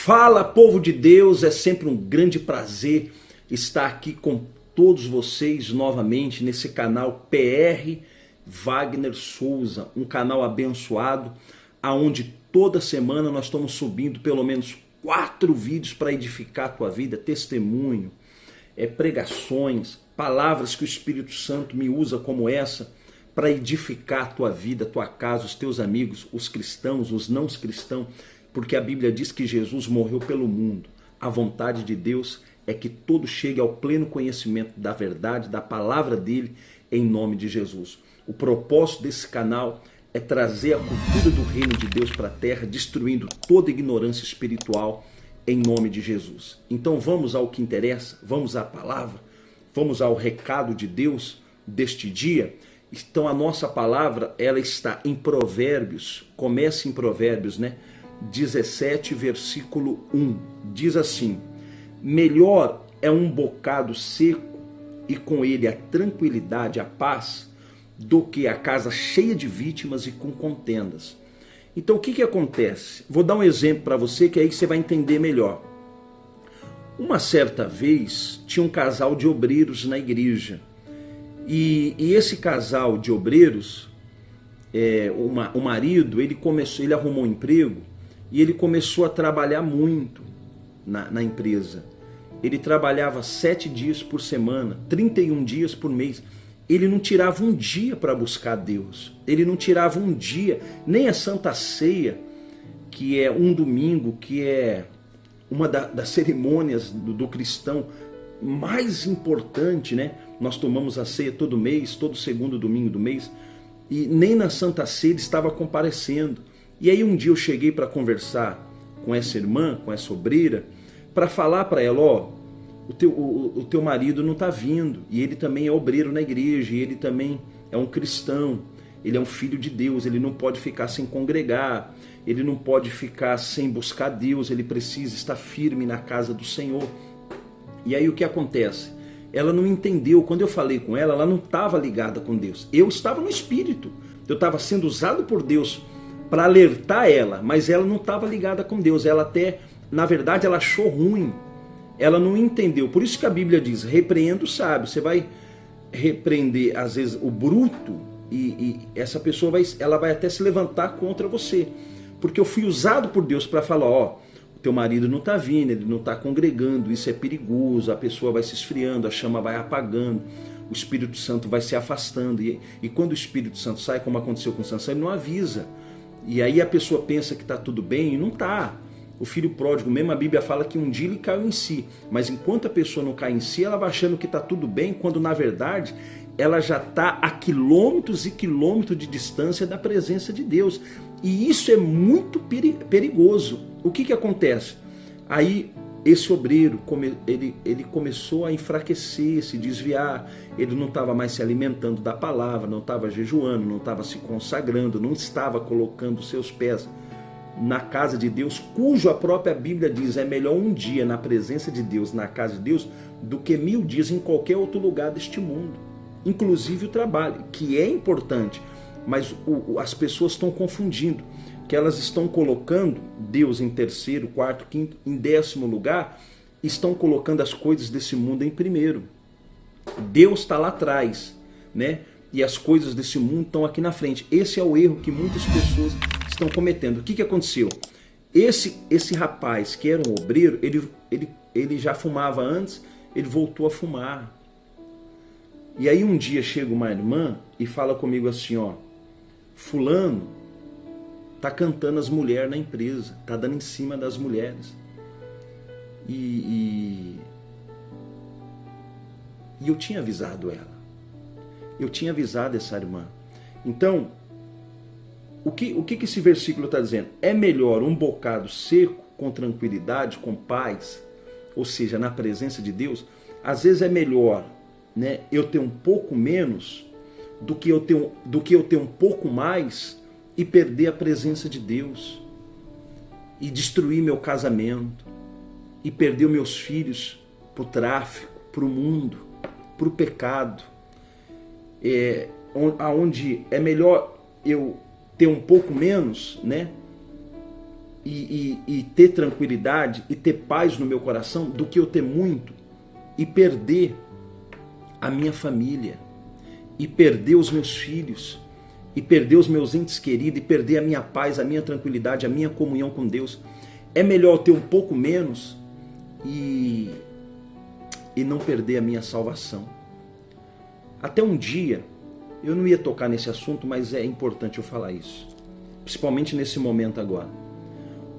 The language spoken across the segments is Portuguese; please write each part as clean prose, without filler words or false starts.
Fala, povo de Deus, é sempre um grande prazer estar aqui com todos vocês novamente nesse canal PR Wagner Souza, um canal abençoado, aonde toda semana nós estamos subindo pelo menos 4 vídeos para edificar a tua vida, testemunho, pregações, palavras que o Espírito Santo me usa como essa para edificar a tua vida, a tua casa, os teus amigos, os cristãos, os não cristãos, porque a Bíblia diz que Jesus morreu pelo mundo. A vontade de Deus é que todos cheguem ao pleno conhecimento da verdade, da palavra dele, em nome de Jesus. O propósito desse canal é trazer a cultura do reino de Deus para a terra, destruindo toda ignorância espiritual, em nome de Jesus. Então vamos ao que interessa, vamos à palavra, vamos ao recado de Deus deste dia. Então a nossa palavra, ela está em Provérbios, começa em Provérbios, 17, versículo 1, diz assim: melhor é um bocado seco e com ele a tranquilidade, a paz, do que a casa cheia de vítimas e com contendas. Então o que acontece? Vou dar um exemplo para você que aí você vai entender melhor. Uma certa vez tinha um casal de obreiros na igreja e esse casal de obreiros, o marido, ele arrumou um emprego e ele começou a trabalhar muito na empresa. Ele trabalhava 7 dias por semana, 31 dias por mês. Ele não tirava um dia para buscar Deus. Ele não tirava um dia, nem a Santa Ceia, que é um domingo, que é uma das cerimônias do cristão mais importante, Nós tomamos a ceia todo mês, todo segundo domingo do mês, e nem na Santa Ceia ele estava comparecendo. E aí um dia eu cheguei para conversar com essa irmã, com essa obreira, para falar para ela, o teu marido não está vindo, e ele também é obreiro na igreja, e ele também é um cristão, ele é um filho de Deus, ele não pode ficar sem congregar, ele não pode ficar sem buscar Deus, ele precisa estar firme na casa do Senhor. E aí o que acontece? Ela não entendeu, quando eu falei com ela, ela não estava ligada com Deus. Eu estava no Espírito, eu estava sendo usado por Deus para alertar ela, mas ela não estava ligada com Deus. Ela até, na verdade, ela achou ruim. Ela não entendeu. Por isso que a Bíblia diz, repreenda o sábio. Você vai repreender, às vezes, o bruto e essa pessoa ela vai até se levantar contra você. Porque eu fui usado por Deus para falar, o teu marido não está vindo, ele não está congregando, isso é perigoso, a pessoa vai se esfriando, a chama vai apagando, o Espírito Santo vai se afastando. E quando o Espírito Santo sai, como aconteceu com Sansão, ele não avisa. E aí a pessoa pensa que está tudo bem e não está. O filho pródigo mesmo, a Bíblia fala que um dia ele caiu em si. Mas enquanto a pessoa não cai em si, ela vai achando que está tudo bem, quando na verdade ela já está a quilômetros e quilômetros de distância da presença de Deus. E isso é muito perigoso. O que acontece? Aí esse obreiro, ele começou a enfraquecer, se desviar, ele não estava mais se alimentando da palavra, não estava jejuando, não estava se consagrando, não estava colocando seus pés na casa de Deus, cujo a própria Bíblia diz, é melhor um dia na presença de Deus, na casa de Deus, do que 1000 dias em qualquer outro lugar deste mundo, inclusive o trabalho, que é importante, mas as pessoas estão confundindo, que elas estão colocando Deus em terceiro, quarto, quinto, em 10º lugar, estão colocando as coisas desse mundo em primeiro. Deus está lá atrás, e as coisas desse mundo estão aqui na frente. Esse é o erro que muitas pessoas estão cometendo. O que aconteceu? Esse rapaz que era um obreiro, ele já fumava antes, ele voltou a fumar. E aí um dia chega uma irmã e fala comigo assim, fulano tá cantando as mulheres na empresa, tá dando em cima das mulheres. E eu tinha avisado ela. Eu tinha avisado essa irmã. Então, o que esse versículo está dizendo? É melhor um bocado seco, com tranquilidade, com paz, ou seja, na presença de Deus. Às vezes é melhor, eu ter um pouco menos do que eu ter um pouco mais e perder a presença de Deus, e destruir meu casamento, e perder os meus filhos para o tráfico, para o mundo, para o pecado, onde é melhor eu ter um pouco menos, e ter tranquilidade e ter paz no meu coração do que eu ter muito e perder a minha família, e perder os meus filhos, e perder os meus entes queridos, e perder a minha paz, a minha tranquilidade, a minha comunhão com Deus. É melhor ter um pouco menos e não perder a minha salvação. Até um dia, eu não ia tocar nesse assunto, mas é importante eu falar isso, principalmente nesse momento agora.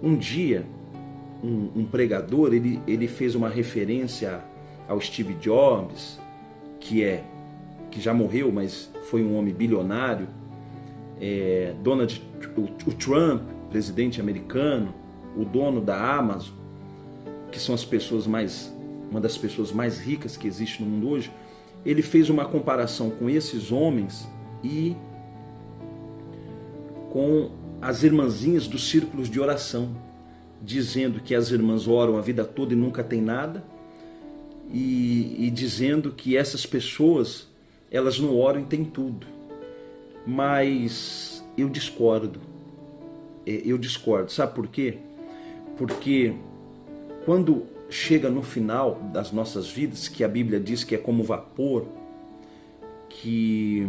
Um dia, um pregador, ele fez uma referência ao Steve Jobs, que já morreu, mas foi um homem bilionário, o Trump, presidente americano, o dono da Amazon, que são uma das pessoas mais ricas que existe no mundo hoje. Ele fez uma comparação com esses homens e com as irmãzinhas dos círculos de oração, dizendo que as irmãs oram a vida toda e nunca tem nada, e dizendo que essas pessoas, elas não oram e têm tudo. Mas eu discordo. Sabe por quê? Porque quando chega no final das nossas vidas, que a Bíblia diz que é como vapor, que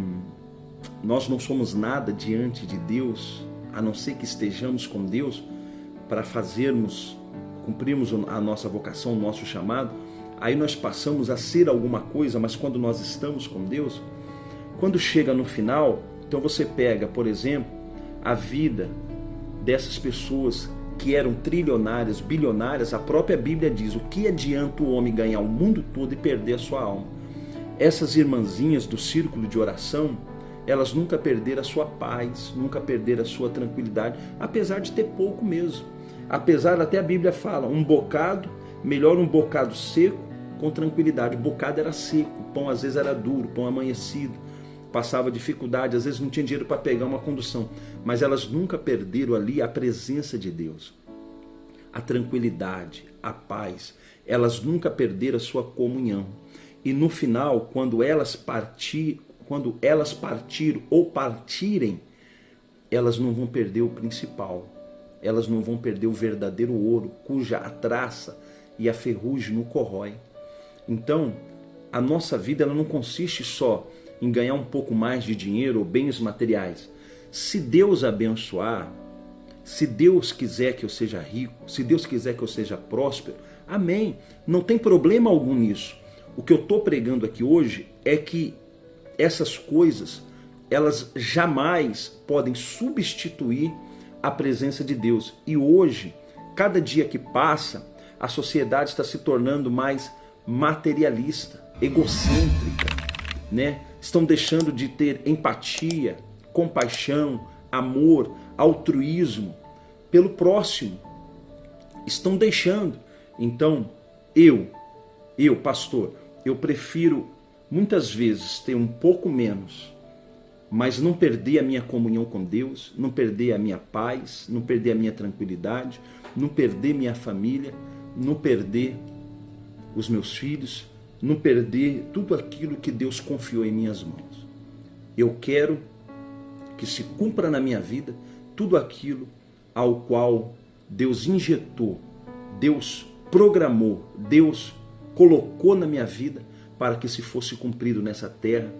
nós não somos nada diante de Deus, a não ser que estejamos com Deus para cumprirmos a nossa vocação, o nosso chamado. Aí nós passamos a ser alguma coisa, mas quando nós estamos com Deus, quando chega no final, então você pega, por exemplo, a vida dessas pessoas que eram trilionárias, bilionárias. A própria Bíblia diz: o que adianta o homem ganhar o mundo todo e perder a sua alma? Essas irmãzinhas do círculo de oração, elas nunca perderam a sua paz, nunca perderam a sua tranquilidade, apesar de ter pouco mesmo. Apesar, até a Bíblia fala, melhor um bocado seco com tranquilidade. O bocado era seco, o pão às vezes era duro, o pão amanhecido, passava dificuldade, às vezes não tinha dinheiro para pegar uma condução, mas elas nunca perderam ali a presença de Deus, a tranquilidade, a paz. Elas nunca perderam a sua comunhão. E no final, quando elas partirem ou partirem, elas não vão perder o principal. Elas não vão perder o verdadeiro ouro, cuja a traça e a ferrugem não corrói. Então, a nossa vida, ela não consiste só em ganhar um pouco mais de dinheiro ou bens materiais. Se Deus abençoar, se Deus quiser que eu seja rico, se Deus quiser que eu seja próspero, amém. Não tem problema algum nisso. O que eu estou pregando aqui hoje é que essas coisas, elas jamais podem substituir a presença de Deus. E hoje, cada dia que passa, a sociedade está se tornando mais materialista, egocêntrica, né? Estão deixando de ter empatia, compaixão, amor, altruísmo pelo próximo. Estão deixando. Então, eu, pastor, eu prefiro muitas vezes ter um pouco menos, mas não perder a minha comunhão com Deus, não perder a minha paz, não perder a minha tranquilidade, não perder minha família, não perder os meus filhos, não perder tudo aquilo que Deus confiou em minhas mãos. Eu quero que se cumpra na minha vida tudo aquilo ao qual Deus injetou, Deus programou, Deus colocou na minha vida para que se fosse cumprido nessa terra.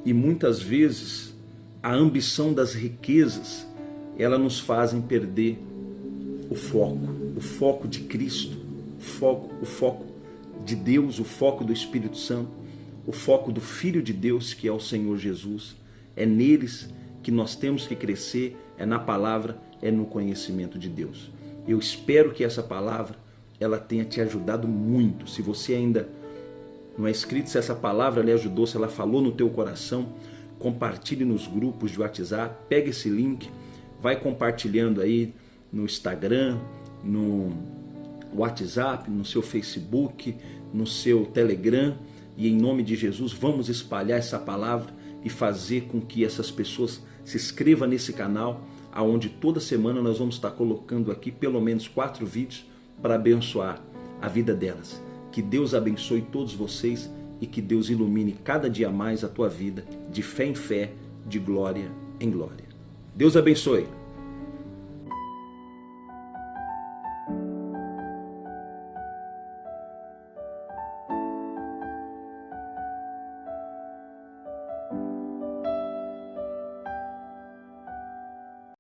E muitas vezes a ambição das riquezas, ela nos fazem perder o foco de Cristo, o foco de Deus, o foco do Espírito Santo, o foco do Filho de Deus, que é o Senhor Jesus. É neles que nós temos que crescer, é na palavra, é no conhecimento de Deus. Eu espero que essa palavra, ela tenha te ajudado muito. Se você ainda não é inscrito, se essa palavra lhe ajudou, se ela falou no teu coração, compartilhe nos grupos de WhatsApp, pega esse link, vai compartilhando aí no Instagram, no WhatsApp, no seu Facebook, no seu Telegram, e em nome de Jesus vamos espalhar essa palavra e fazer com que essas pessoas se inscrevam nesse canal, aonde toda semana nós vamos estar colocando aqui pelo menos 4 vídeos para abençoar a vida delas. Que Deus abençoe todos vocês e que Deus ilumine cada dia mais a tua vida, de fé em fé, de glória em glória. Deus abençoe.